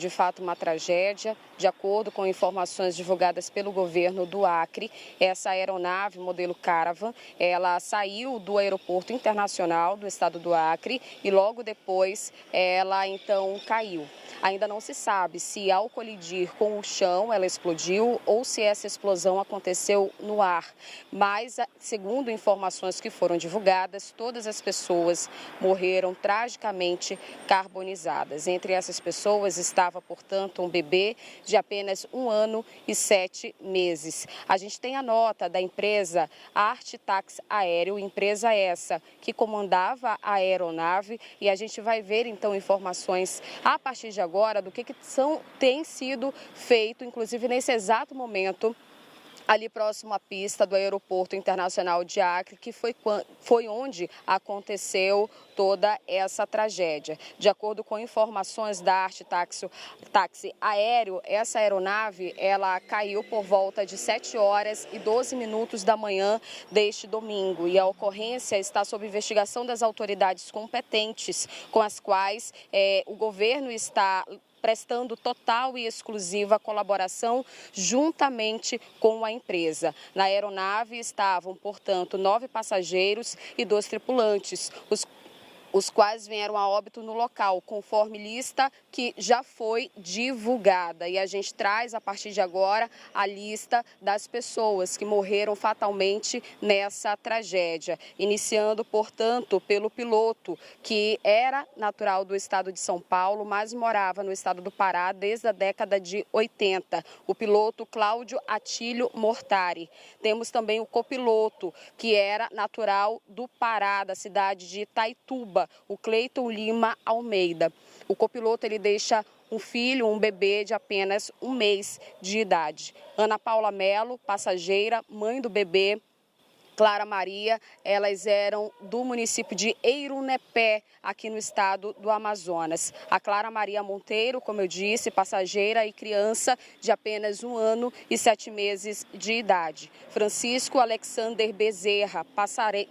de fato uma tragédia. De acordo com informações divulgadas pelo governo do Acre, essa aeronave modelo Caravan, ela saiu do aeroporto internacional do estado do Acre e logo depois ela então caiu. Ainda não se sabe se ao colidir com o chão ela explodiu ou se essa explosão aconteceu no ar. Mas, segundo informações que foram divulgadas, todas as pessoas morreram tragicamente carbonizadas. Entre essas pessoas estava, portanto, um bebê de apenas 1 ano e 7 meses. A gente tem a nota da empresa Artitax Aéreo, empresa essa que comandava a aeronave, e a gente vai ver então informações a partir de agora do que tem sido feito, inclusive nesse exato momento, ali próximo à pista do Aeroporto Internacional de Acre, que foi onde aconteceu toda essa tragédia. De acordo com informações da Artitax Aéreo, essa aeronave ela caiu por volta de 7 horas e 12 minutos da manhã deste domingo, e a ocorrência está sob investigação das autoridades competentes, com as quais o governo está prestando total e exclusiva colaboração juntamente com a empresa. Na aeronave estavam, portanto, 9 passageiros e 2 tripulantes, os quais vieram a óbito no local, conforme lista que já foi divulgada. E a gente traz, a partir de agora, a lista das pessoas que morreram fatalmente nessa tragédia. Iniciando, portanto, pelo piloto, que era natural do estado de São Paulo, mas morava no estado do Pará desde a década de 80. O piloto Cláudio Atílio Mortari. Temos também o copiloto, que era natural do Pará, da cidade de Itaituba, o Cleiton Lima Almeida. O copiloto ele deixa um filho, um bebê de apenas 1 mês de idade. Ana Paula Melo, passageira, mãe do bebê, Clara Maria, elas eram do município de Eirunepé, aqui no estado do Amazonas. A Clara Maria Monteiro, como eu disse, passageira e criança de apenas 1 ano e 7 meses de idade. Francisco Alexander Bezerra,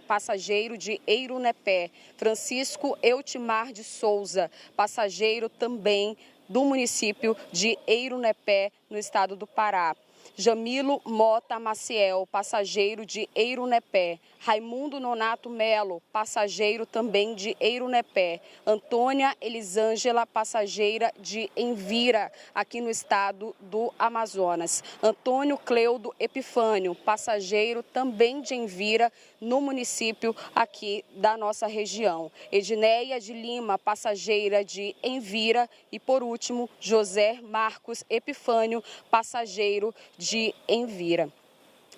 passageiro de Eirunepé. Francisco Eutimar de Souza, passageiro também do município de Eirunepé, no estado do Pará. Jamilo Mota Maciel, passageiro de Eirunepé. Raimundo Nonato Melo, passageiro também de Eirunepé. Antônia Elisângela, passageira de Envira, aqui no estado do Amazonas. Antônio Cleudo Epifânio, passageiro também de Envira, no município aqui da nossa região. Edneia de Lima, passageira de Envira. E, por último, José Marcos Epifânio, passageiro de Envira.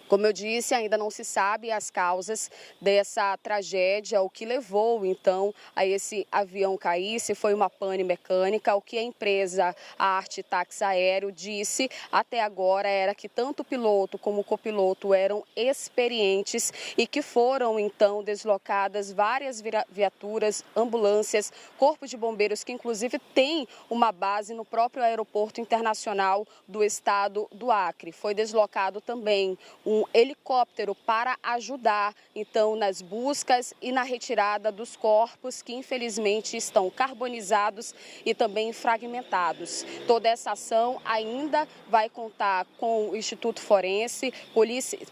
Como eu disse, ainda não se sabe as causas dessa tragédia, o que levou, então, a esse avião cair, se foi uma pane mecânica. O que a empresa, a Artitax Aéreo, disse até agora era que tanto o piloto como o copiloto eram experientes e que foram, então, deslocadas várias viaturas, ambulâncias, corpo de bombeiros, que inclusive tem uma base no próprio Aeroporto Internacional do estado do Acre. Foi deslocado também um helicóptero para ajudar, então, nas buscas e na retirada dos corpos que, infelizmente, estão carbonizados e também fragmentados. Toda essa ação ainda vai contar com o Instituto Forense,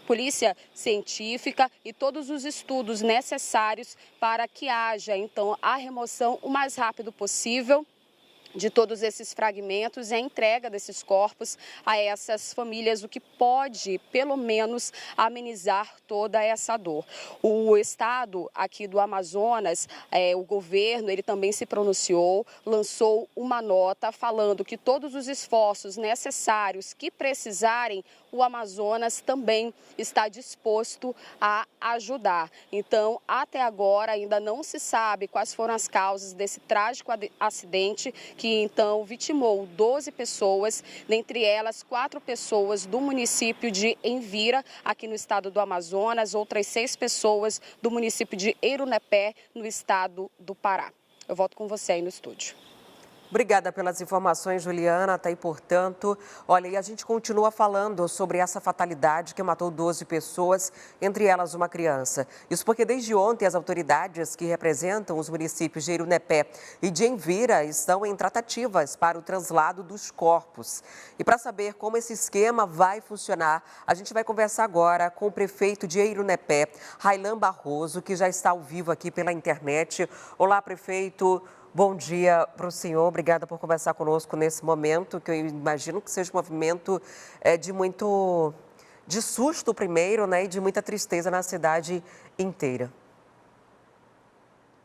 Polícia Científica e todos os estudos necessários para que haja, então, a remoção o mais rápido possível de todos esses fragmentos e a entrega desses corpos a essas famílias, o que pode, pelo menos, amenizar toda essa dor. O estado aqui do Amazonas, o governo, ele também se pronunciou, lançou uma nota falando que todos os esforços necessários que precisarem, o Amazonas também está disposto a ajudar. Então, até agora, ainda não se sabe quais foram as causas desse trágico acidente que, então, vitimou 12 pessoas, dentre elas 4 pessoas do município de Envira, aqui no estado do Amazonas, outras 6 pessoas do município de Eirunepé, no estado do Pará. Eu volto com você aí no estúdio. Obrigada pelas informações, Juliana. Tá aí, portanto. Olha, e a gente continua falando sobre essa fatalidade que matou 12 pessoas, entre elas uma criança. Isso porque desde ontem as autoridades que representam os municípios de Irunepé e de Envira estão em tratativas para o translado dos corpos. E para saber como esse esquema vai funcionar, a gente vai conversar agora com o prefeito de Irunepé, Railan Barroso, que já está ao vivo aqui pela internet. Olá, prefeito. Bom dia para o senhor, obrigada por conversar conosco nesse momento, que eu imagino que seja um movimento de susto primeiro, né, e de muita tristeza na cidade inteira.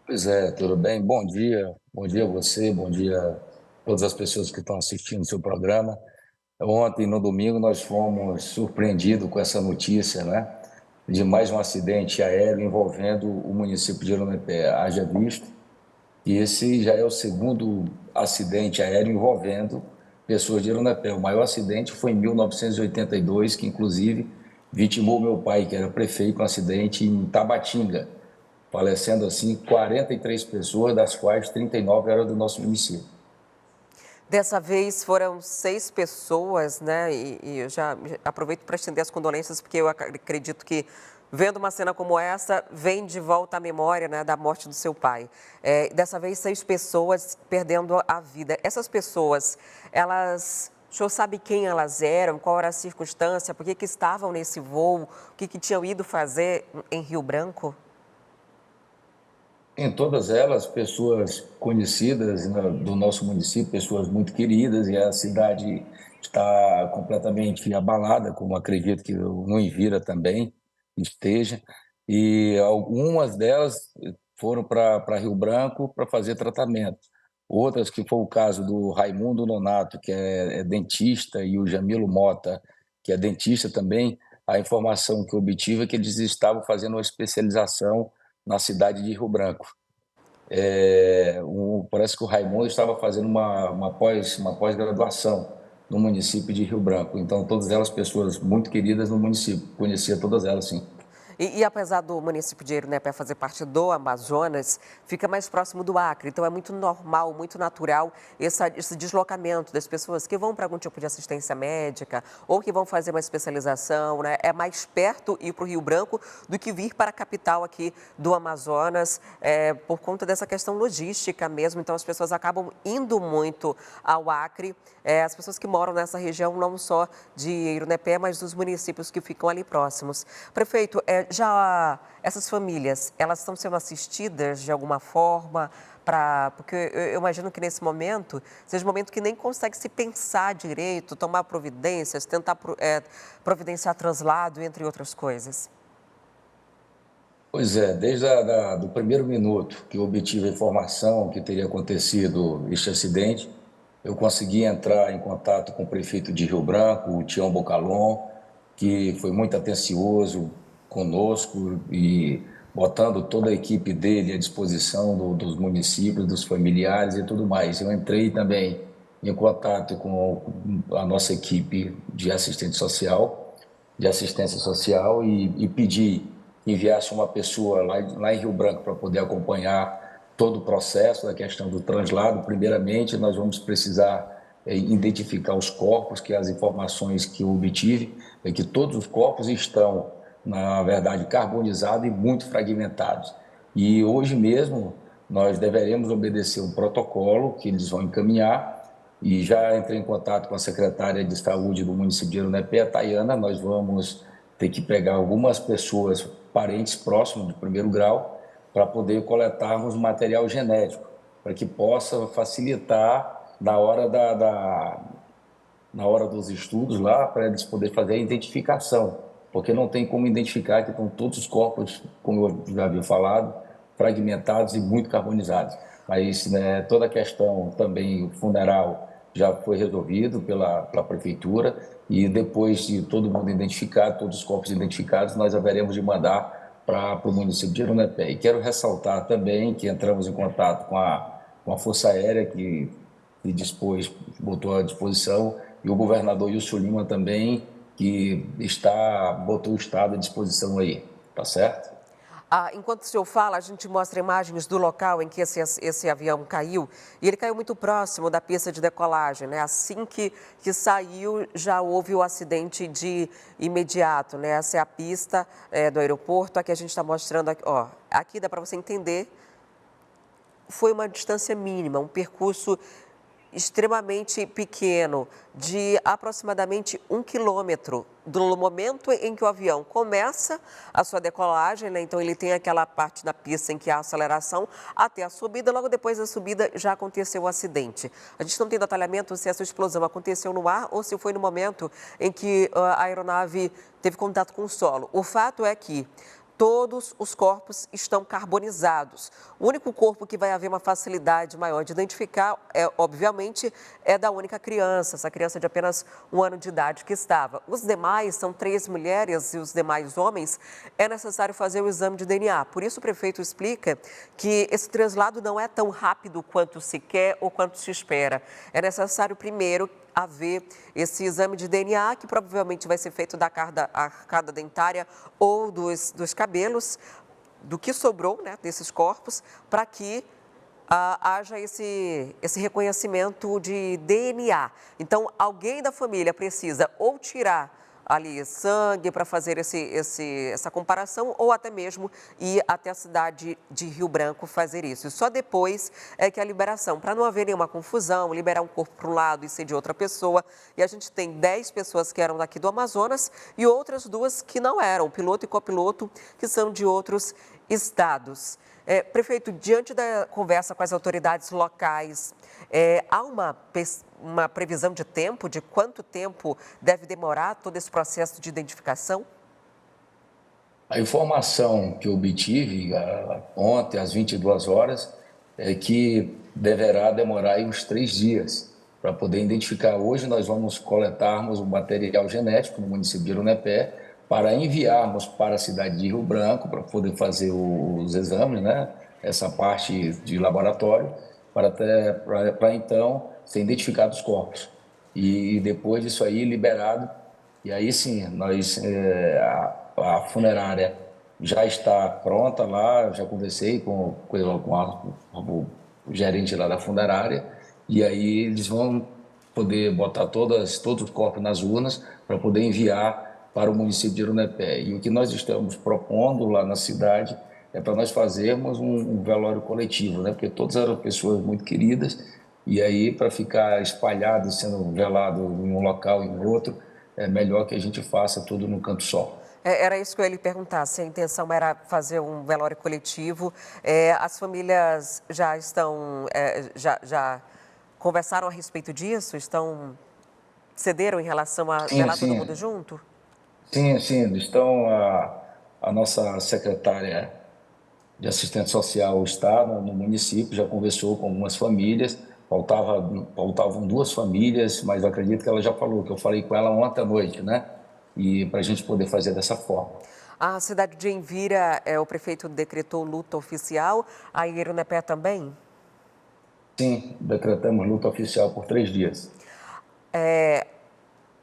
Pois é, tudo bem? Bom dia a você, bom dia a todas as pessoas que estão assistindo o seu programa. Ontem, no domingo, nós fomos surpreendidos com essa notícia, né, de mais um acidente aéreo envolvendo o município de Irunepé. Haja visto e esse já é o segundo acidente aéreo envolvendo pessoas de Irunepé. O maior acidente foi em 1982, que inclusive vitimou meu pai, que era prefeito, um acidente em Tabatinga, falecendo assim 43 pessoas, das quais 39 eram do nosso município. Dessa vez foram 6 pessoas, né? E eu já aproveito para estender as condolências, porque eu acredito que, vendo uma cena como essa, vem de volta à memória, né, da morte do seu pai. Dessa vez, 6 pessoas perdendo a vida. Essas pessoas, o senhor sabe quem elas eram, qual era a circunstância, por que estavam nesse voo, o que tinham ido fazer em Rio Branco? Em todas elas, pessoas conhecidas, né, do nosso município, pessoas muito queridas, e a cidade está completamente abalada, como acredito que no Envira também esteja, e algumas delas foram para Rio Branco para fazer tratamento. Outras, que foi o caso do Raimundo Nonato, que é dentista, e o Jamilo Mota, que é dentista também, a informação que eu obtive é que eles estavam fazendo uma especialização na cidade de Rio Branco. Parece que o Raimundo estava fazendo uma pós-graduação no município de Rio Branco. Então, todas elas pessoas muito queridas no município, conhecia todas elas, sim. E apesar do município de Irunepé fazer parte do Amazonas, fica mais próximo do Acre. Então, é muito normal, muito natural esse deslocamento das pessoas que vão para algum tipo de assistência médica ou que vão fazer uma especialização, né? É mais perto ir para o Rio Branco do que vir para a capital aqui do Amazonas, por conta dessa questão logística mesmo. Então, as pessoas acabam indo muito ao Acre. As pessoas que moram nessa região, não só de Irunepé, mas dos municípios que ficam ali próximos. Prefeito, já essas famílias, elas estão sendo assistidas de alguma forma? Porque eu imagino que nesse momento seja um momento que nem consegue se pensar direito, tomar providências, tentar providenciar translado, entre outras coisas. Pois é, desde do primeiro minuto que eu obtive a informação que teria acontecido este acidente, eu consegui entrar em contato com o prefeito de Rio Branco, o Tião Bocalon, que foi muito atencioso conosco e botando toda a equipe dele à disposição dos municípios, dos familiares e tudo mais. Eu entrei também em contato com a nossa equipe de assistência social e pedi que enviasse uma pessoa lá em Rio Branco para poder acompanhar todo o processo da questão do translado. Primeiramente, nós vamos precisar identificar os corpos, que as informações que eu obtive é que todos os corpos estão, na verdade, carbonizados e muito fragmentados. E hoje mesmo nós deveremos obedecer um protocolo que eles vão encaminhar, e já entrei em contato com a secretária de saúde do município de Irunepé, a Tayana. Nós vamos ter que pegar algumas pessoas, parentes próximos de primeiro grau, para poder coletarmos material genético, para que possa facilitar na hora dos estudos lá, para eles poderem fazer a identificação, porque não tem como identificar que estão todos os corpos, como eu já havia falado, fragmentados e muito carbonizados. Mas, né, toda a questão também funeral já foi resolvido pela prefeitura, e depois de todo mundo identificado, todos os corpos identificados, nós haveremos de mandar para o município de Irunepé. E quero ressaltar também que entramos em contato com a Força Aérea, que botou à disposição, e o governador Wilson Lima também, que botou o Estado à disposição aí, tá certo? Enquanto o senhor fala, a gente mostra imagens do local em que esse avião caiu, e ele caiu muito próximo da pista de decolagem, né? Assim que saiu, já houve o acidente de imediato, né? Essa é a pista do aeroporto, aqui a gente está mostrando, aqui, ó, aqui dá para você entender, foi uma distância mínima, um percurso extremamente pequeno, de aproximadamente 1 quilômetro, do momento em que o avião começa a sua decolagem, né? Então ele tem aquela parte da pista em que há aceleração, até a subida, logo depois da subida já aconteceu o acidente. A gente não tem detalhamento se essa explosão aconteceu no ar ou se foi no momento em que a aeronave teve contato com o solo. O fato é que todos os corpos estão carbonizados. O único corpo que vai haver uma facilidade maior de identificar, obviamente, é da única criança, essa criança de apenas 1 ano de idade que estava. Os demais, são 3 mulheres e os demais homens, é necessário fazer o exame de DNA. Por isso o prefeito explica que esse translado não é tão rápido quanto se quer ou quanto se espera. É necessário primeiro haver esse exame de DNA, que provavelmente vai ser feito da arcada dentária ou dos cabelos, do que sobrou, né, desses corpos, para que haja esse reconhecimento de DNA. Então, alguém da família precisa ou tirar ali sangue para fazer essa comparação, ou até mesmo ir até a cidade de Rio Branco fazer isso. E só depois é que a liberação, para não haver nenhuma confusão, liberar um corpo para um lado e ser de outra pessoa. E a gente tem 10 pessoas que eram daqui do Amazonas e outras 2 que não eram, piloto e copiloto, que são de outros estados. Prefeito, diante da conversa com as autoridades locais, há uma previsão de tempo, de quanto tempo deve demorar todo esse processo de identificação? A informação que eu obtive ontem, às 22 horas, é que deverá demorar aí uns 3 dias para poder identificar. Hoje nós vamos coletarmos o material genético no município de Irunepé para enviarmos para a cidade de Rio Branco para poder fazer os exames, né? Essa parte de laboratório, para então ser identificados os corpos. E depois disso aí, liberado, e aí sim, a funerária já está pronta lá, eu já conversei com o gerente lá da funerária, e aí eles vão poder botar todos os corpos nas urnas para poder enviar para o município de Irunepé. E o que nós estamos propondo lá na cidade é para nós fazermos um velório coletivo, né? Porque todas eram pessoas muito queridas, e aí para ficar espalhado, sendo velado em um local e em outro, é melhor que a gente faça tudo num canto só. Era isso que eu ia lhe perguntar, se a intenção era fazer um velório coletivo. As famílias já estão, já conversaram a respeito disso? Cederam em relação a Sim, velar todo sim, mundo junto? sim, estão a nossa secretária de assistente social do Estado, no município, já conversou com algumas famílias, faltavam 2 famílias, mas eu acredito que ela já falou, que eu falei com ela ontem à noite, né? E para a gente poder fazer dessa forma. A cidade de Envira, o prefeito decretou luta oficial, a Irunepé também? Sim, decretamos luta oficial por 3 dias.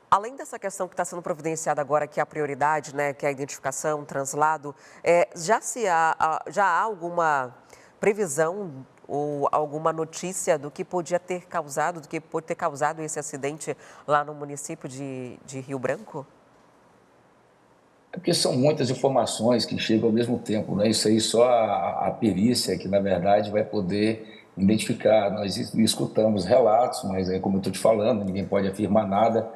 Além dessa questão que está sendo providenciada agora, que é a prioridade, né, que é a identificação, translado, já há alguma previsão ou alguma notícia do que podia ter causado, do que pode ter causado esse acidente lá no município de Rio Branco? É porque são muitas informações que chegam ao mesmo tempo, né? Isso aí só a perícia que, na verdade, vai poder identificar. Nós escutamos relatos, mas é como eu estou te falando, ninguém pode afirmar nada.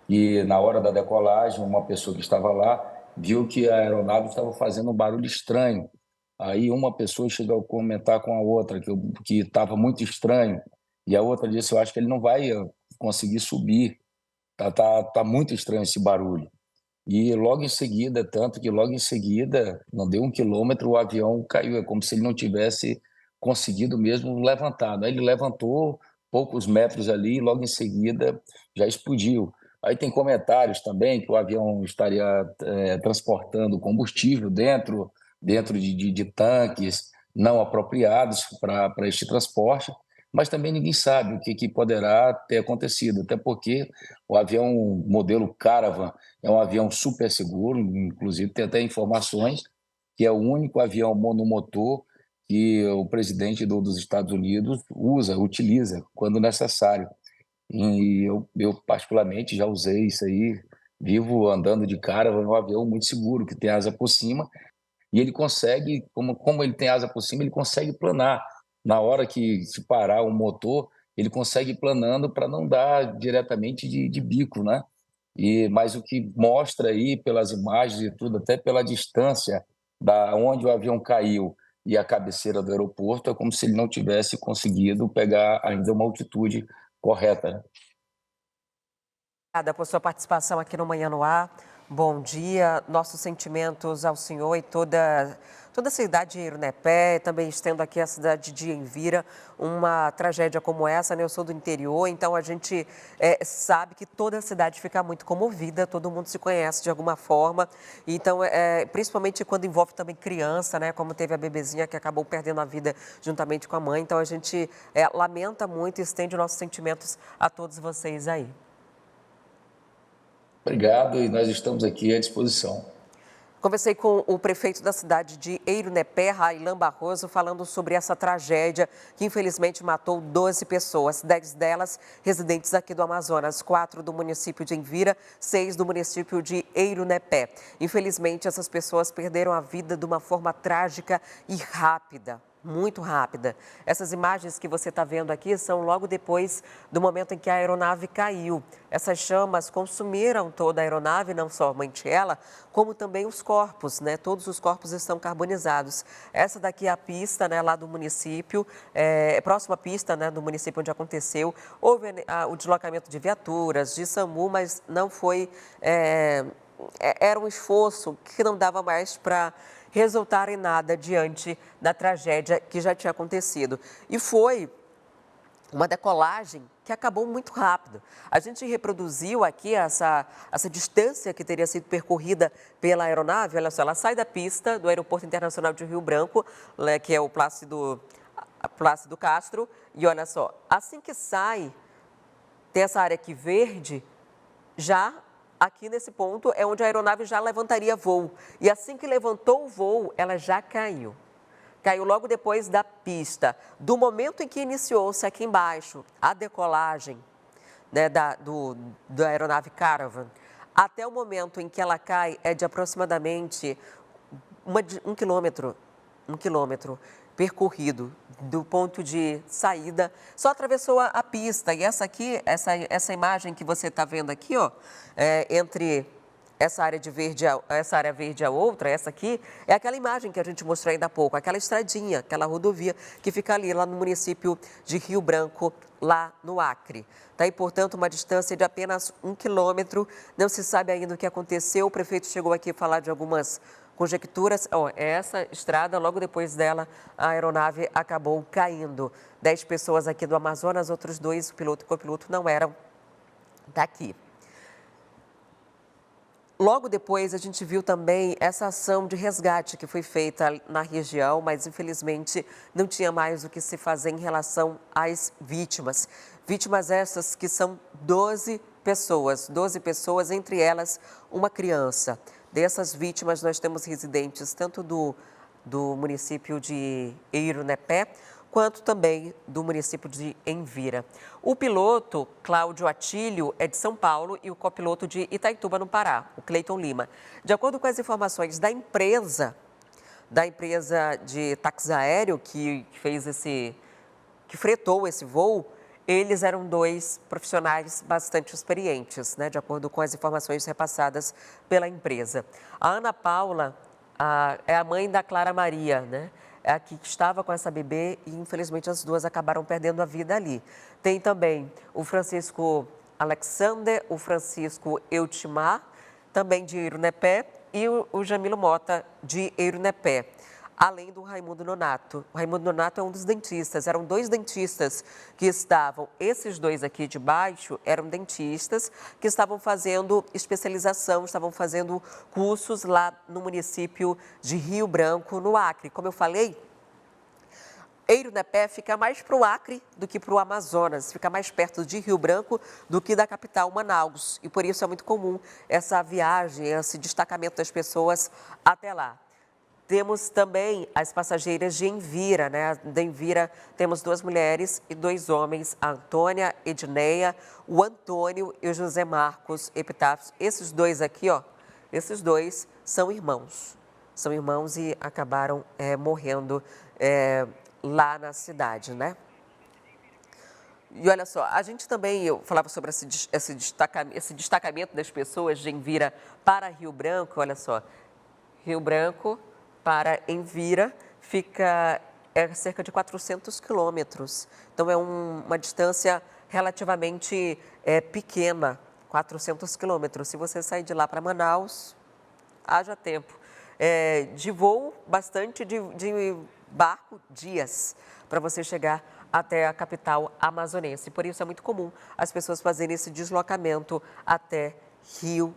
E na hora da decolagem, uma pessoa que estava lá viu que a aeronave estava fazendo um barulho estranho. Aí uma pessoa chegou a comentar com a outra que estava muito estranho. E a outra disse, eu acho que ele não vai conseguir subir. Tá muito estranho esse barulho. E logo em seguida, tanto que logo em seguida, não deu 1 quilômetro, o avião caiu. É como se ele não tivesse conseguido mesmo levantar. Aí ele levantou poucos metros ali e logo em seguida já explodiu. Aí tem comentários também que o avião estaria transportando combustível dentro de tanques não apropriados para este transporte, mas também ninguém sabe o que poderá ter acontecido, até porque o avião modelo Caravan é um avião super seguro, inclusive tem até informações que é o único avião monomotor que o presidente dos Estados Unidos utiliza quando necessário. E eu particularmente já usei isso aí, vivo andando de cara, é um avião muito seguro, que tem asa por cima, e ele consegue, como ele tem asa por cima, ele consegue planar. Na hora que se parar o motor, ele consegue ir planando para não dar diretamente de bico, né? Mas o que mostra aí pelas imagens e tudo, até pela distância da onde o avião caiu e a cabeceira do aeroporto, é como se ele não tivesse conseguido pegar ainda uma altitude correta, né? Obrigada por sua participação aqui no Manhã no Ar. Bom dia, nossos sentimentos ao senhor e toda a cidade de Eirunepé, também estendo aqui a cidade de Envira, uma tragédia como essa, né? Eu sou do interior, então a gente sabe que toda a cidade fica muito comovida, todo mundo se conhece de alguma forma, então principalmente quando envolve também criança, né? Como teve a bebezinha que acabou perdendo a vida juntamente com a mãe, então a gente lamenta muito e estende nossos sentimentos a todos vocês aí. Obrigado, e nós estamos aqui à disposição. Conversei com o prefeito da cidade de Eirunepé, Railan Barroso, falando sobre essa tragédia que infelizmente matou 12 pessoas, 10 delas residentes aqui do Amazonas, 4 do município de Envira, 6 do município de Eirunepé. Infelizmente, essas pessoas perderam a vida de uma forma trágica e rápida. Muito rápida. Essas imagens que você está vendo aqui são logo depois do momento em que a aeronave caiu. Essas chamas consumiram toda a aeronave, não somente ela, como também os corpos, né? Todos os corpos estão carbonizados. Essa daqui é a pista, né, lá do município, próxima pista, né, do município onde aconteceu. Houve o deslocamento de viaturas, de SAMU, mas não foi... era um esforço que não dava mais para resultar em nada diante da tragédia que já tinha acontecido. E foi uma decolagem que acabou muito rápido. A gente reproduziu aqui essa distância que teria sido percorrida pela aeronave. Olha só, ela sai da pista do Aeroporto Internacional de Rio Branco, né, que é o Plácido Castro, e olha só, assim que sai, tem essa área aqui verde, já aqui nesse ponto é onde a aeronave já levantaria voo. E assim que levantou o voo, ela já caiu. Caiu logo depois da pista. Do momento em que iniciou-se aqui embaixo a decolagem, né, da aeronave Caravan, até o momento em que ela cai é de aproximadamente um quilômetro percorrido do ponto de saída, só atravessou a pista. E essa imagem que você está vendo aqui, ó, entre essa área verde e a outra, essa aqui, é aquela imagem que a gente mostrou ainda há pouco, aquela estradinha, aquela rodovia que fica ali, lá no município de Rio Branco, lá no Acre. Tá aí, portanto, uma distância de apenas 1 quilômetro. Não se sabe ainda o que aconteceu. O prefeito chegou aqui a falar de algumas conjecturas. Essa estrada, logo depois dela, a aeronave acabou caindo. 10 pessoas aqui do Amazonas, outros 2, o piloto e o copiloto, não eram daqui. Logo depois, a gente viu também essa ação de resgate que foi feita na região, mas infelizmente não tinha mais o que se fazer em relação às vítimas. Vítimas essas que são 12 pessoas, entre elas uma criança. Dessas vítimas, nós temos residentes tanto do município de Eirunepé, quanto também do município de Envira. O piloto, Cláudio Atílio, é de São Paulo e o copiloto de Itaituba, no Pará, o Cleiton Lima. De acordo com as informações da empresa de táxi aéreo que fretou esse voo, eles eram 2 profissionais bastante experientes, né, de acordo com as informações repassadas pela empresa. A Ana Paula é a mãe da Clara Maria, né? É a que estava com essa bebê e, infelizmente, as duas acabaram perdendo a vida ali. Tem também o Francisco Alexander, o Francisco Eutimar, também de Eirunepé, e o Jamilo Mota, de Eirunepé, além do Raimundo Nonato. O Raimundo Nonato é um dos dentistas. Eram 2 dentistas que estavam, esses 2 aqui de baixo, eram dentistas que estavam fazendo especialização, estavam fazendo cursos lá no município de Rio Branco, no Acre. Como eu falei, Eirunepé fica mais para o Acre do que para o Amazonas, fica mais perto de Rio Branco do que da capital Manaus. E por isso é muito comum essa viagem, esse destacamento das pessoas até lá. temos também as passageiras de Envira, né? De Envira temos 2 mulheres e 2 homens, a Antônia Edneia, o Antônio e o José Marcos Epitáfios. Esses 2 aqui, ó, esses 2 são irmãos. São irmãos e acabaram morrendo lá na cidade, né? E olha só, a gente também, eu falava sobre esse destacamento das pessoas de Envira para Rio Branco, olha só, Rio Branco para Envira fica cerca de 400 quilômetros, então é uma distância relativamente pequena, 400 quilômetros. Se você sair de lá para Manaus, haja tempo. De voo, bastante, de barco, dias, para você chegar até a capital amazonense. Por isso é muito comum as pessoas fazerem esse deslocamento até Rio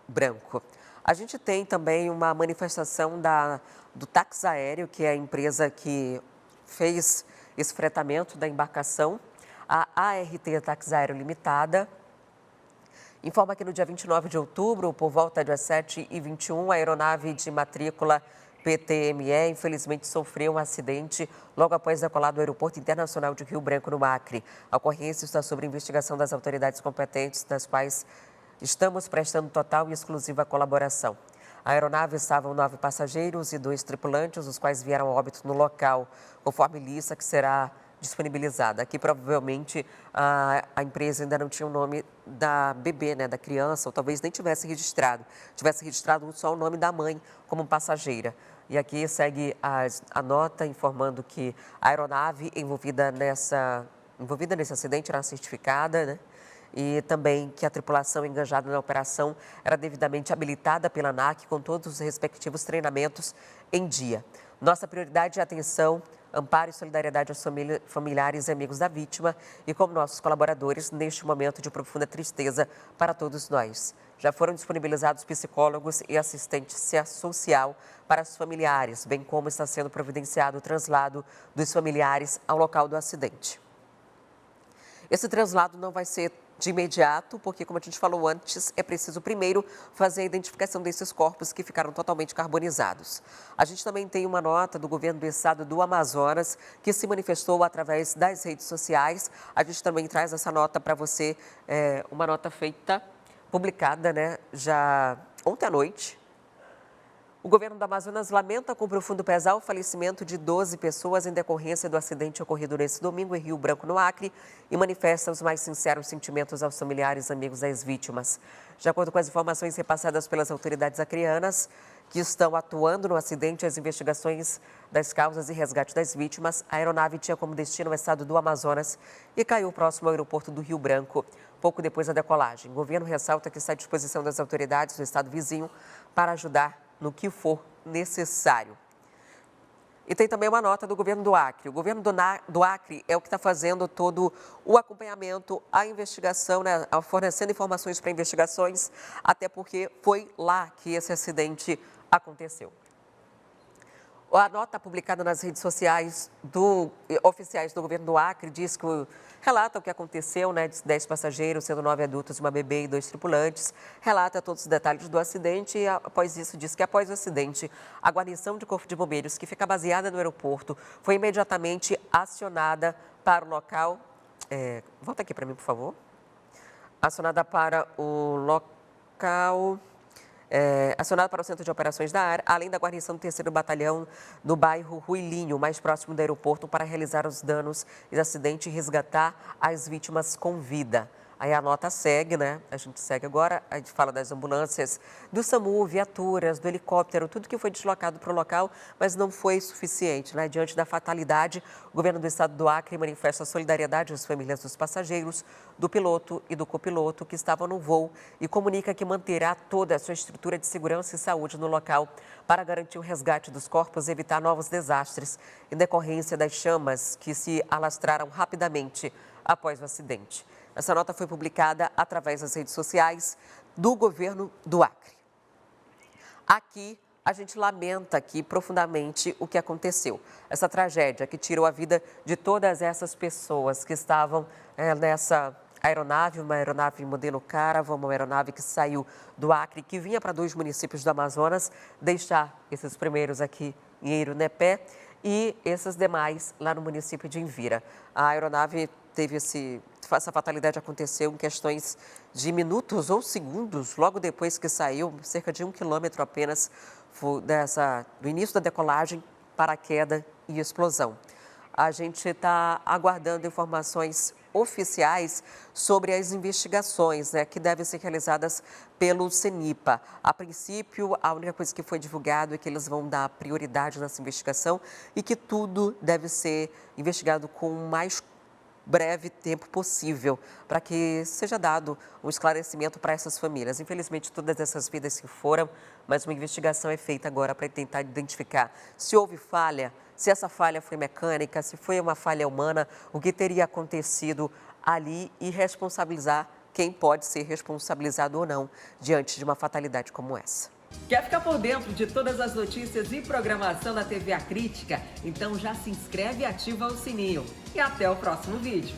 Branco. A gente tem também uma manifestação do táxi aéreo, que é a empresa que fez esse fretamento da embarcação, a ART Táxi Aéreo Limitada. Informa que no dia 29 de outubro, por volta das 7h21, a aeronave de matrícula PTME, infelizmente, sofreu um acidente logo após decolar do Aeroporto Internacional de Rio Branco, no Acre. A ocorrência está sob investigação das autoridades competentes, das quais estamos prestando total e exclusiva colaboração. A aeronave estavam 9 passageiros e 2 tripulantes, os quais vieram a óbito no local, conforme lista que será disponibilizada. Aqui, provavelmente, a empresa ainda não tinha o nome da bebê, né, da criança, ou talvez nem tivesse registrado só o nome da mãe como passageira. E aqui segue a nota informando que a aeronave envolvida nesse acidente era certificada, né? E também que a tripulação engajada na operação era devidamente habilitada pela ANAC com todos os respectivos treinamentos em dia. Nossa prioridade é atenção, amparo e solidariedade aos familiares e amigos da vítima e como nossos colaboradores neste momento de profunda tristeza para todos nós. Já foram disponibilizados psicólogos e assistência social para os familiares, bem como está sendo providenciado o traslado dos familiares ao local do acidente. Esse traslado não vai ser de imediato, porque, como a gente falou antes, é preciso primeiro fazer a identificação desses corpos que ficaram totalmente carbonizados. A gente também tem uma nota do governo do estado do Amazonas, que se manifestou através das redes sociais. A gente também traz essa nota para você, uma nota publicada, né, já ontem à noite. O governo do Amazonas lamenta com profundo pesar o falecimento de 12 pessoas em decorrência do acidente ocorrido nesse domingo em Rio Branco, no Acre, e manifesta os mais sinceros sentimentos aos familiares e amigos das vítimas. De acordo com as informações repassadas pelas autoridades acreanas, que estão atuando no acidente, as investigações das causas e resgate das vítimas, a aeronave tinha como destino o estado do Amazonas e caiu próximo ao aeroporto do Rio Branco, pouco depois da decolagem. O governo ressalta que está à disposição das autoridades do estado vizinho para ajudar no que for necessário. E tem também uma nota do governo do Acre. O governo do Acre é o que está fazendo todo o acompanhamento, a investigação, né, fornecendo informações para investigações, até porque foi lá que esse acidente aconteceu. A nota publicada nas redes sociais oficiais do governo do Acre diz que relata o que aconteceu, né, de 10 passageiros, sendo 9 adultos, uma bebê e 2 tripulantes, relata todos os detalhes do acidente e, após isso, diz que após o acidente, a guarnição de Corpo de Bombeiros, que fica baseada no aeroporto, foi imediatamente acionada para o local. Volta aqui para mim, por favor. Acionada para o local... acionado para o Centro de Operações da área, além da guarnição do 3º Batalhão no bairro Ruilinho, mais próximo do aeroporto, para realizar os danos e acidente e resgatar as vítimas com vida. Aí a nota segue, né? A gente segue agora, a gente fala das ambulâncias, do SAMU, viaturas, do helicóptero, tudo que foi deslocado para o local, mas não foi suficiente, né? Diante da fatalidade, o governo do estado do Acre manifesta solidariedade às famílias dos passageiros, do piloto e do copiloto que estavam no voo e comunica que manterá toda a sua estrutura de segurança e saúde no local para garantir o resgate dos corpos e evitar novos desastres em decorrência das chamas que se alastraram rapidamente após o acidente. Essa nota foi publicada através das redes sociais do governo do Acre. Aqui, a gente lamenta aqui profundamente o que aconteceu. Essa tragédia que tirou a vida de todas essas pessoas que estavam nessa aeronave, uma aeronave modelo Caravan, uma aeronave que saiu do Acre, que vinha para 2 municípios do Amazonas, deixar esses primeiros aqui em Eirunepé e esses demais lá no município de Envira. A aeronave teve essa fatalidade aconteceu em questões de minutos ou segundos, logo depois que saiu, cerca de 1 quilômetro apenas do início da decolagem para a queda e explosão. A gente está aguardando informações oficiais sobre as investigações, que devem ser realizadas pelo CENIPA. A princípio, a única coisa que foi divulgado é que eles vão dar prioridade nessa investigação e que tudo deve ser investigado com o mais breve tempo possível, para que seja dado um esclarecimento para essas famílias. Infelizmente, todas essas vidas se foram, mas uma investigação é feita agora para tentar identificar se houve falha, se essa falha foi mecânica, se foi uma falha humana, o que teria acontecido ali e responsabilizar quem pode ser responsabilizado ou não diante de uma fatalidade como essa. Quer ficar por dentro de todas as notícias e programação da TV A Crítica? Então já se inscreve e ativa o sininho. E até o próximo vídeo.